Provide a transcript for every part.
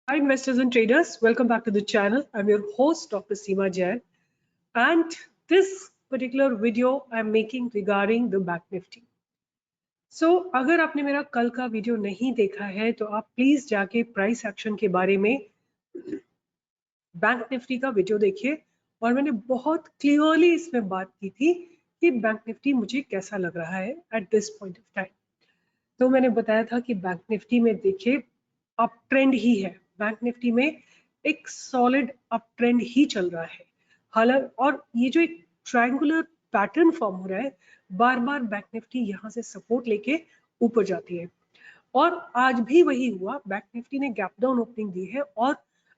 Hi investors and traders, welcome back to the channel. I'm your host Dr. Seema Jain, and this particular video I'm making regarding the Bank Nifty. So अगर आपने मेरा कल का video नहीं देखा है तो आप प्लीज जाके प्राइस एक्शन के बारे में बैंक निफ्टी का वीडियो देखिए और मैंने बहुत क्लियरली इसमें बात की थी कि बैंक निफ्टी मुझे कैसा लग रहा है at this point of time. तो मैंने बताया था कि बैंक निफ्टी में देखिए अप ट्रेंड ही है, बैंक निफ्टी में एक सॉलिड अप ट्रेंड ही चल रहा है। हालांकि और ये जो एक ट्रायंगुलर पैटर्न फॉर्म हो रहा है, बार बार बैंक निफ्टी यहाँ से सपोर्ट लेके ऊपर जाती है और आज भी वही हुआ। बैंक निफ्टी ने गैप डाउन ओपनिंग दी है और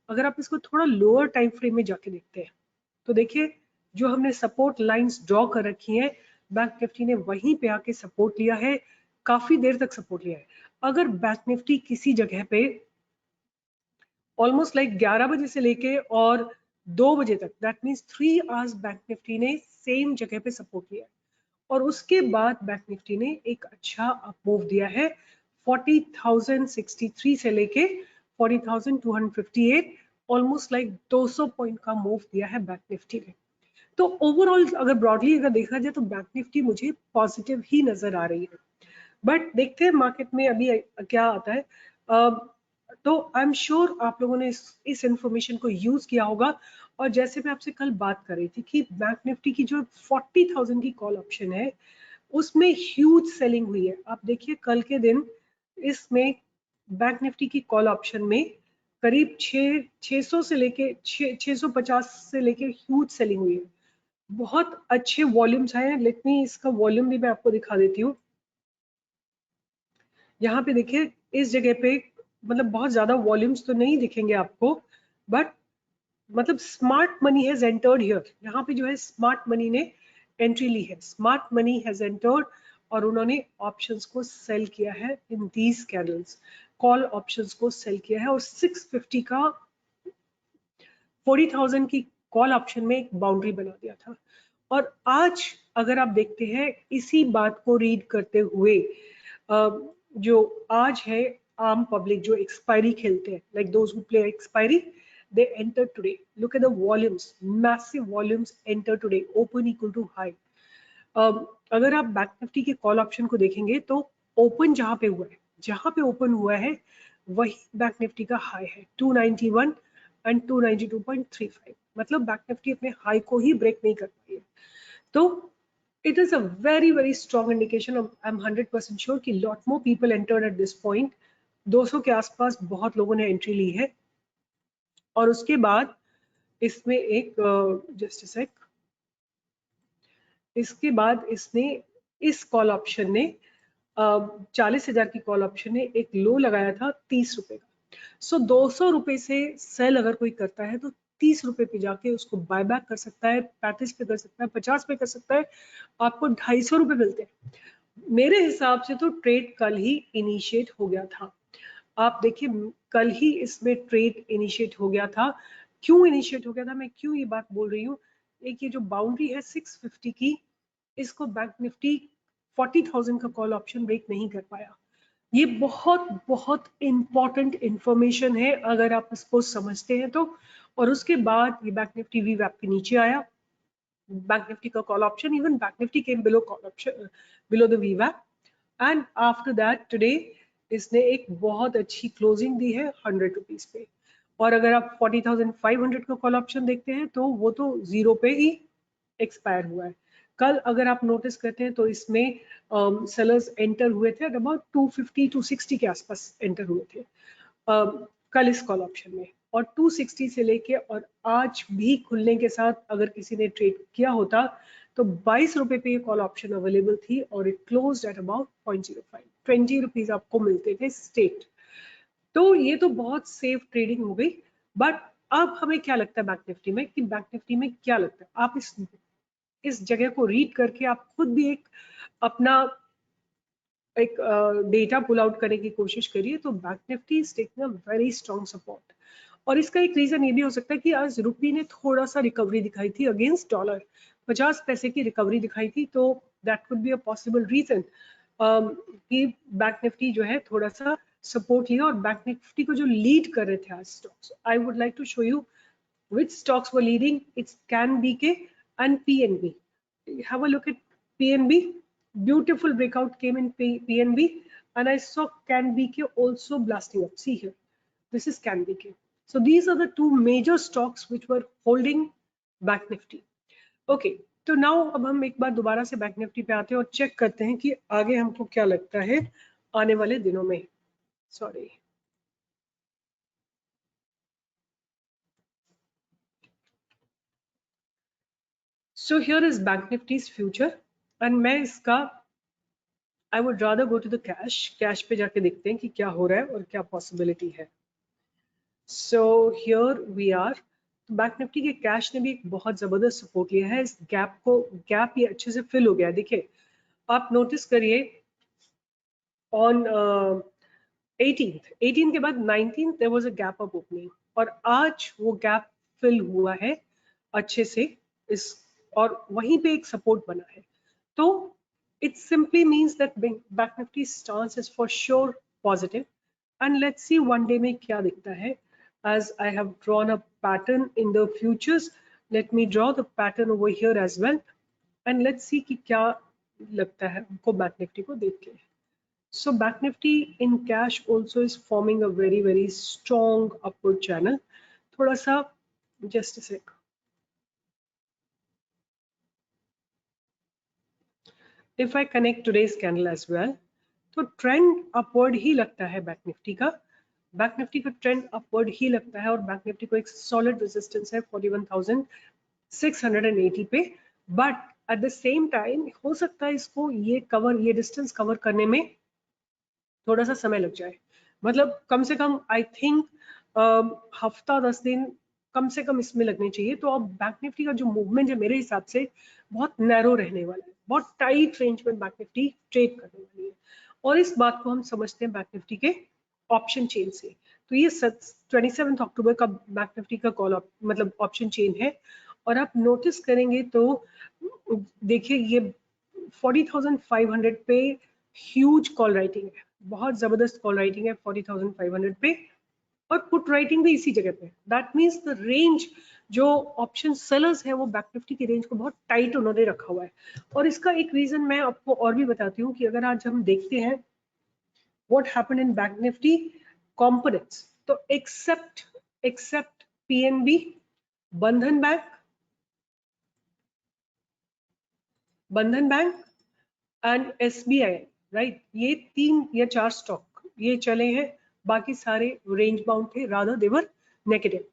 अगर आप इसको थोड़ा लोअर टाइम फ्रेम में जाके देखते हैं तो देखिए जो हमने सपोर्ट लाइंस ड्रॉ कर रखी हैं, बैंक निफ्टी ने वहीं पे आके सपोर्ट लिया है, काफी देर तक सपोर्ट लिया है। अगर बैंक निफ्टी किसी जगह पे ऑलमोस्ट लाइक 11 बजे से लेके और 2 बजे तक, that means 3 hours bank Nifty ने सेम जगह पे सपोर्ट लिया है और उसके बाद बैंक निफ्टी ने एक अच्छा अप मूव दिया है 40,063 से लेके 40,258, ऑलमोस्ट लाइक 200 पॉइंट का मूव दिया है बैंक निफ्टी ने। तो ओवरऑल अगर ब्रॉडली अगर देखा जाए तो बैंक निफ्टी मुझे पॉजिटिव ही नजर आ रही है, बट देखते हैं मार्केट में अभी क्या आता है। तो आई एम श्योर आप लोगों ने इस इंफॉर्मेशन को यूज किया होगा और जैसे मैं आपसे कल बात कर रही थी कि बैंक निफ्टी की जो 40,000 की कॉल ऑप्शन है उसमें ह्यूज सेलिंग हुई है। आप देखिए कल के दिन इसमें बैंक निफ्टी की कॉल ऑप्शन में करीब 600 से लेके 650 से लेके ह्यूज सेलिंग हुई है, बहुत अच्छे वॉल्यूम्स आए हैं। लेट मी इसका वॉल्यूम भी मैं आपको दिखा देती हूँ। यहाँ पे देखिए इस जगह पे मतलब बहुत ज्यादा वॉल्यूम्स तो नहीं दिखेंगे आपको, बट मतलब smart money has entered here. यहाँ पे जो है स्मार्ट मनी ने एंट्री ली है, स्मार्ट मनी हैज एंटर्ड और उन्होंने ऑप्शंस को सेल किया है in these candles, call options को सेल किया है और 650 का 40,000 की कॉल ऑप्शन में एक बाउंड्री बना दिया था। और आज अगर आप देखते हैं इसी बात को रीड करते हुए जो आज है आम पब्लिक जो एक्सपायरी खेलते हैं, like those who play expiry, they enter today. Look at the volumes, massive volumes enter today, open equal to high. अगर आप बैंक निफ्टी के कॉल ऑप्शन को देखेंगे तो ओपन जहां पे हुआ है, जहां पे ओपन हुआ है वही बैंक निफ्टी का हाई है 291 एंड 292.35, मतलब बैंक निफ्टी अपने हाई को ही ब्रेक नहीं कर पाई है। तो it is a very strong indication of, I'm 100% sure कि lot more people entered at this point। 200 के आसपास बहुत लोगों ने एंट्री ली है और उसके बाद इसमें एक जस्ट सेक, इसके बाद इसने इस कॉल ऑप्शन ने 40,000 की कॉल ऑप्शन ने एक लो लगाया था 30 रुपए का। सो 200 रुपए से सेल अगर कोई करता है तो 30 रुपए पे जाके उसको बाय बैक कर सकता है, 35 पे कर सकता है, 50 पे कर सकता है, आपको 250 रुपए मिलते हैं। मेरे हिसाब से तो ट्रेड कल ही इनिशिएट हो गया था। आप देखिए कल ही इसमें ट्रेड इनिशिएट हो गया था। क्यों इनिशिएट हो गया था, मैं क्यों ये बात बोल रही हूँ, एक ये जो बाउंड्री है 650 की, इसको बैंक निफ्टी 40,000 का कॉल ऑप्शन ब्रेक नहीं कर पाया। ये बहुत इंपॉर्टेंट इंफॉर्मेशन है अगर आप इसको समझते हैं तो। और उसके बाद ये बैंक निफ्टी वीवैप के नीचे आया, बैंक निफ्टी का call option, even bank Nifty came below call option, below the वीवैप, एंड आफ्टर दैट टुडे इसने एक बहुत अच्छी क्लोजिंग दी है 100 रुपीज पे। और अगर आप 40,500 का कॉल ऑप्शन देखते हैं तो वो तो जीरो पे ही एक्सपायर हुआ है। कल अगर आप नोटिस करते हैं तो इसमें सेलर्स एंटर हुए थे अबाउट 250 260 के आसपास एंटर हुए थे कल इस कॉल ऑप्शन में, और 260 से लेके और आज भी खुलने के साथ अगर किसी ने ट्रेड किया होता तो 22 रुपए पे ये कॉल ऑप्शन अवेलेबल थी और it closed at about 0.05, 20 rupees आपको मिलते थे स्टेट। तो ये तो बहुत सेफ ट्रेडिंग हो गई। बट अब हमें क्या लगता है बैंक निफ्टी में, कि बैंक निफ्टी में क्या लगता है, आप इस जगह को रीड करके आप खुद भी एक अपना एक डेटा पुल आउट करने की कोशिश करिए। तो bank Nifty is taking a very strong support और इसका एक रीजन ये भी हो सकता है कि आज रुपी ने थोड़ा सा रिकवरी दिखाई थी अगेंस्ट डॉलर, 50 पैसे की रिकवरी दिखाई थी, तो that could be a possible reason कि बैंक निफ्टी जो है थोड़ा सा सपोर्ट लिया और बैंक निफ्टी को जो लीड कर रहे थे आज stocks, I would like to show you which stocks were leading. It's 𝐾𝐸𝐿 and PNB. Have a look at PNB. Beautiful breakout came in PNB, and I saw 𝐾𝐸𝐿 also blasting up. See here, this is 𝐾𝐸𝐿. So these are the two major stocks which were holding Bank Nifty. Okay, तो now अब हम एक बार दोबारा से bank Nifty पे आते हैं और चेक करते हैं कि आगे हमको क्या लगता है आने वाले दिनों में. Sorry, so here is Bank Nifty's future, and मैं इसका I would rather go to the cash पे जाके देखते हैं कि क्या हो रहा है और क्या possibility है. So here we are. Bank Nifty के कैश ने भी एक बहुत जबरदस्त सपोर्ट लिया है. इस गैप ये अच्छे से फिल हो गया है. देखिए, आप नोटिस करिए ऑन 18th के बाद 19th there was a gap up opening, और आज वो गैप फिल हुआ है अच्छे से इस, और वहीं पे एक सपोर्ट बना है. तो it simply means that Bank Nifty stance is for sure positive, and let's see one day में क्या दिखता है. As I have drawn a pattern in the futures, let me draw the pattern over here as well, and let's see कि क्या लगता है हमको Bank Nifty को देख के. So Bank Nifty in cash also is forming a very strong upward channel. थोड़ा सा just a sec. If I connect today's candle as well, तो ट्रेंड अपवर्ड ही लगता है बैंक निफ्टी का. बैंक निफ्टी का ट्रेंड अपवर्ड ही लगता है, और बैंक निफ्टी को एक सॉलिड रेजिस्टेंस है 41,680 पे. But at the same time हो सकता है इसको ये डिस्टेंस कवर करने में थोड़ा सा समय लग जाए. मतलब कम से कम आई थिंक हफ्ता 10 दिन कम से कम इसमें लगने चाहिए. तो अब बैंक निफ्टी का जो मूवमेंट है मेरे हिसाब से बहुत नैरो रहने वाला है, बहुत टाइट रेंज में बैंक निफ्टी ट्रेड करने वाली है. और इस बात को हम समझते हैं बैंक निफ्टी के ऑप्शन चेन से. तो ये 27 अक्टूबर का बैंक निफ्टी का कॉल मतलब ऑप्शन चेन है, और आप नोटिस करेंगे तो देखिए ये 40,500 पे ह्यूज कॉल राइटिंग है, बहुत जबरदस्त कॉल राइटिंग है 40,500 पे, और पुट राइटिंग भी इसी जगह पे. दैट मीन्स द रेंज जो ऑप्शन सेलर्स है वो बैंक निफ्टी की रेंज को बहुत टाइट उन्होंने रखा हुआ है. और इसका एक रीजन मैं आपको और भी बताती हूँ कि अगर आज हम देखते हैं what happened in bank Nifty components, तो एक्सेप्ट पीएनबी, बंधन बैंक एंड एसबीआई, राइट, ये 3 या 4 स्टॉक ये चले हैं, बाकी सारे रेंज बाउंड थे, रादर देवर नेगेटिव.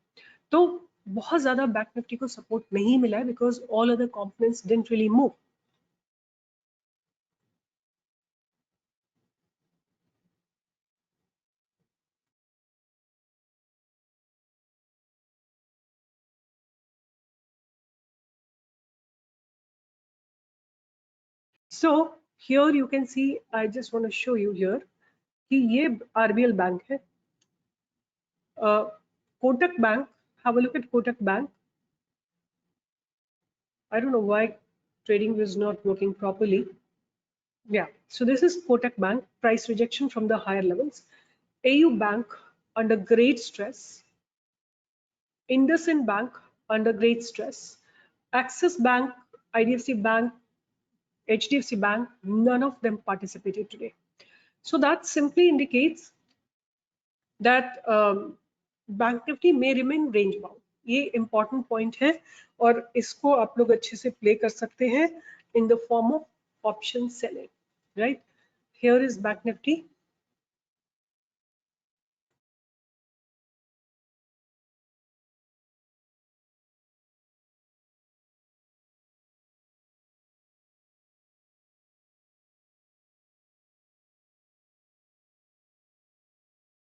तो बहुत ज्यादा बैंक निफ्टी को सपोर्ट नहीं मिला है because all other components didn't really move. So here you can see, I just want to show you here कि ये RBL बैंक है, Kotak Bank. Have a look at Kotak Bank. I don't know why trading is not working properly. Yeah, so this is Kotak Bank, price rejection from the higher levels. AU Bank under great stress. IndusInd Bank under great stress. Axis Bank, IDFC Bank, HDFC Bank, none of them participated today. So that simply indicates that Bank Nifty may remain range bound. ये important point है, और इसको आप लोग अच्छे से play कर सकते हैं in the form of option selling, right? Here is Bank Nifty.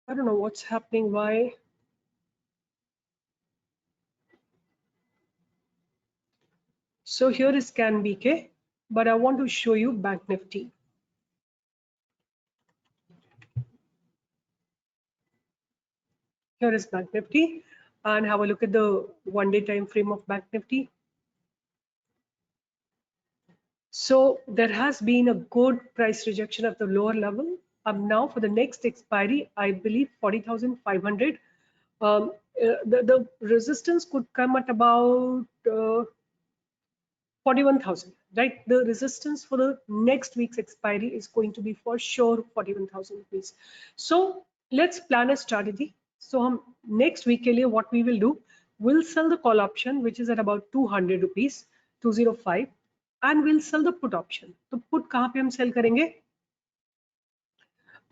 I don't know what's happening, why. So here is 𝐾𝐸𝐿, but I want to show you Bank Nifty. Here is Bank Nifty, and have a look at the one-day time frame of Bank Nifty. So there has been a good price rejection at the lower level, Now for the next expiry, I believe 40,500. The resistance could come at about 41,000, right? The resistance for the next week's expiry is going to be for sure 41,000 rupees. So let's plan a strategy. So next week ke liye what we will do, we'll sell the call option which is at about 200 rupees, 205, and we'll sell the put option. तो put कहाँ पे हम sell करेंगे?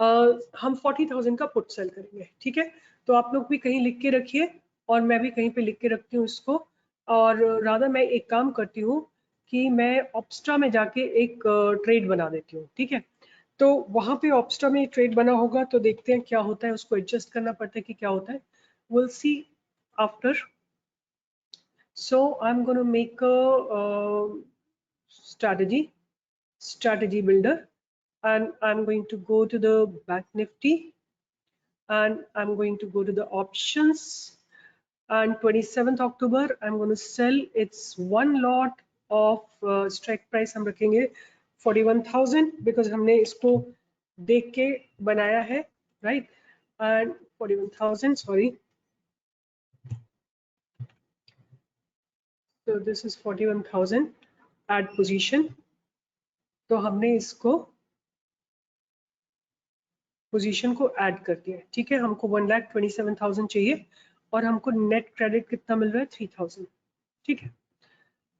हम 40,000 का put sell करेंगे, ठीक है? तो आप लोग भी कहीं लिख के रखिए और मैं भी कहीं पे लिख के रखती हूँ इसको। और राधा मैं एक काम करती हूँ कि मैं ऑप्स्ट्रा में जाके एक ट्रेड बना देती हूँ, ठीक है? तो वहां पे ऑप्स्ट्रा में ट्रेड बना होगा तो देखते हैं क्या होता है, उसको एडजस्ट करना पड़ता है कि क्या होता है, will see after. So I am gonna make a strategy builder, and I'm going to go to the Bank Nifty and I'm going to go to the options, and 27th October I'm going to sell its one lot of strike price हम रखेंगे 41,000 because हमने इसको देख के बनाया है, right? And 41,000, sorry, so this is 41,000 add position. तो हमने इसको पोजीशन को ऐड कर दिया, ठीक है? हमको 1,27,000 चाहिए और हमको नेट क्रेडिट कितना मिल रहा है? 3,000, ठीक है?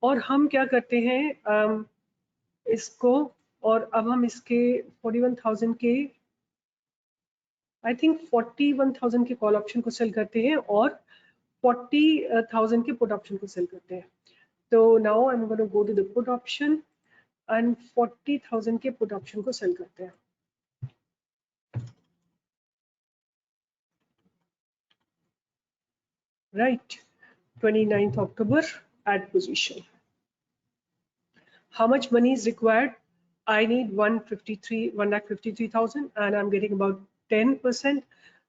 और हम क्या करते हैं इसको, और अब हम इसके 41,000 के आई थिंक 41,000 के कॉल ऑप्शन को सेल करते हैं और 40,000 के पुट ऑप्शन को सेल करते हैं. तो now I am gonna go to the put option and 40,000 के पुट ऑप्शन को सेल करते हैं. Right, 29th October, add position. How much money is required? I need 1,53,000 and I'm getting about 10%,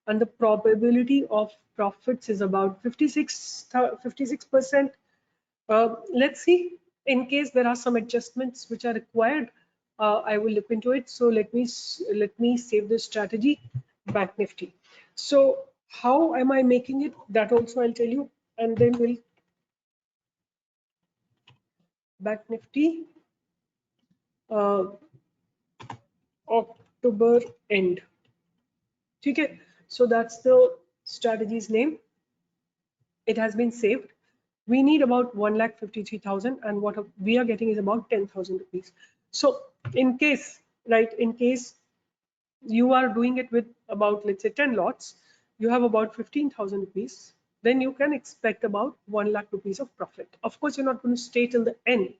and the probability of profits is about 56%. Let's see, in case there are some adjustments which are required, I will look into it. So let me save this strategy, Bank Nifty. So how am I making it? That also I'll tell you, and then we'll Bank Nifty October end. Okay, so that's the strategy's name. It has been saved. We need about 1,53,000 and what we are getting is about 10,000 rupees. So in case, right, in case you are doing it with about, let's say 10 lots, you have about 15,000 rupees, then you can expect about 1 lakh rupees of profit. Of course, you're not going to stay till the end.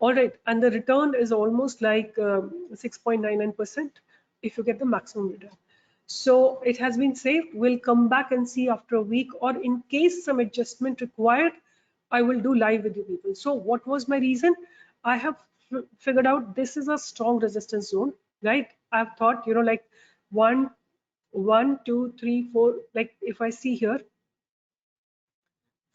All right, and the return is almost like 6.99% if you get the maximum return. So it has been saved. We'll come back and see after a week, or in case some adjustment required, I will do live with you people. So what was my reason? I have figured out this is a strong resistance zone, right? I've thought, you know, like 1, 2, 3, 4, like if I see here,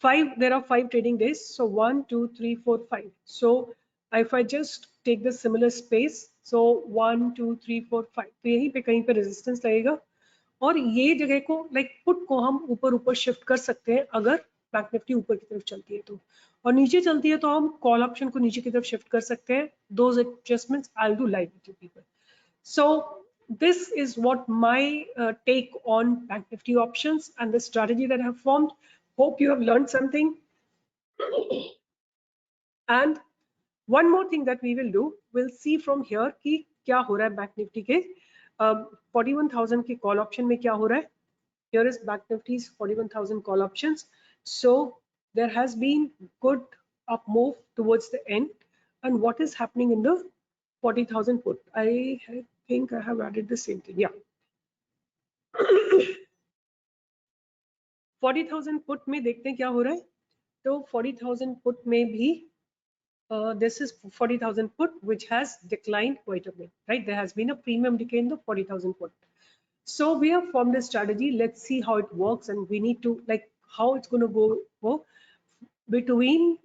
5, there are 5 trading days. So 1, 2, 3, 4, 5. So if I just take the similar space, so 1, 2, 3, 4, 5, तो यहीं पे कहीं पे resistance लगेगा और ये जगह को लाइक पुट को हम ऊपर शिफ्ट कर सकते हैं अगर बैंक निफ्टी ऊपर की तरफ चलती है तो, और नीचे चलती है तो हम कॉल ऑप्शन को नीचे की तरफ शिफ्ट कर सकते हैं. Those adjustments I'll do live with you people. So this is what my take on Bank Nifty options and the strategy that I have formed. Hope you have learned something. And one more thing that we will do, we'll see from here कि क्या हो रहा है Bank Nifty के 41,000 के call option में क्या हो रहा है. Here is Bank Nifty's 41,000 call options. So there has been good up move towards the end. And what is happening in the 40,000 put? I think I have added the same thing. Yeah. 40,000 put में देखते हैं क्या हो रहा है. तो 40,000 put में भी this is 40,000 put which has declined quite a bit, right? There has been a premium decay in the 40,000 put. So we have formed a strategy. Let's see how it works, and we need to like how it's going to go between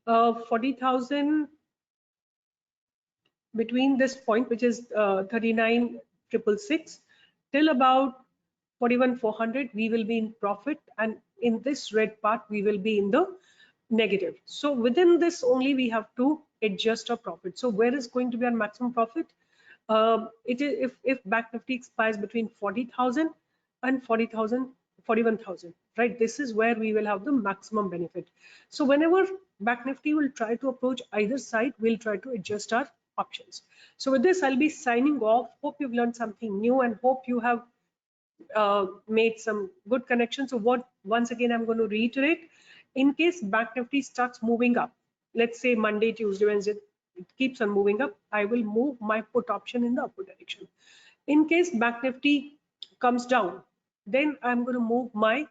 40,000, between this point which is 39 666 till about 41,400 we will be in profit, and in this red part we will be in the negative. So within this only we have to adjust our profit. So where is going to be our maximum profit? It is if Bank Nifty expires between 40,000 and 41,000, right? This is where we will have the maximum benefit. So whenever Bank Nifty will try to approach either side, we'll try to adjust our options. So with this, I'll be signing off. Hope you've learned something new and hope you have made some good connections. So once again, I'm going to reiterate, in case Bank Nifty starts moving up, let's say Monday, Tuesday, Wednesday, it keeps on moving up, I will move my put option in the upward direction. In case Bank Nifty comes down, then I'm going to move my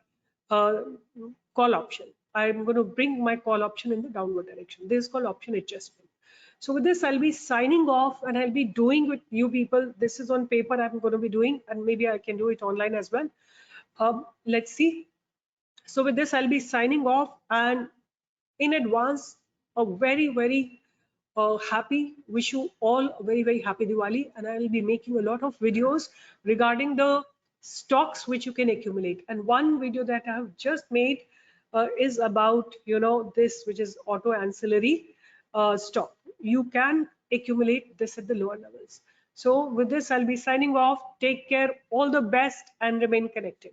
call option. I'm going to bring my call option in the downward direction. This is called option adjustment. So with this, I'll be signing off, and I'll be doing with you people. This is on paper I'm going to be doing, and maybe I can do it online as well. Let's see. So with this, I'll be signing off, and in advance, a very happy, wish you all a very happy Diwali, and I will be making a lot of videos regarding the stocks which you can accumulate. And one video that I have just made is about, you know, this, which is auto ancillary stock. You can accumulate this at the lower levels. So with this, I'll be signing off. Take care, all the best, and remain connected.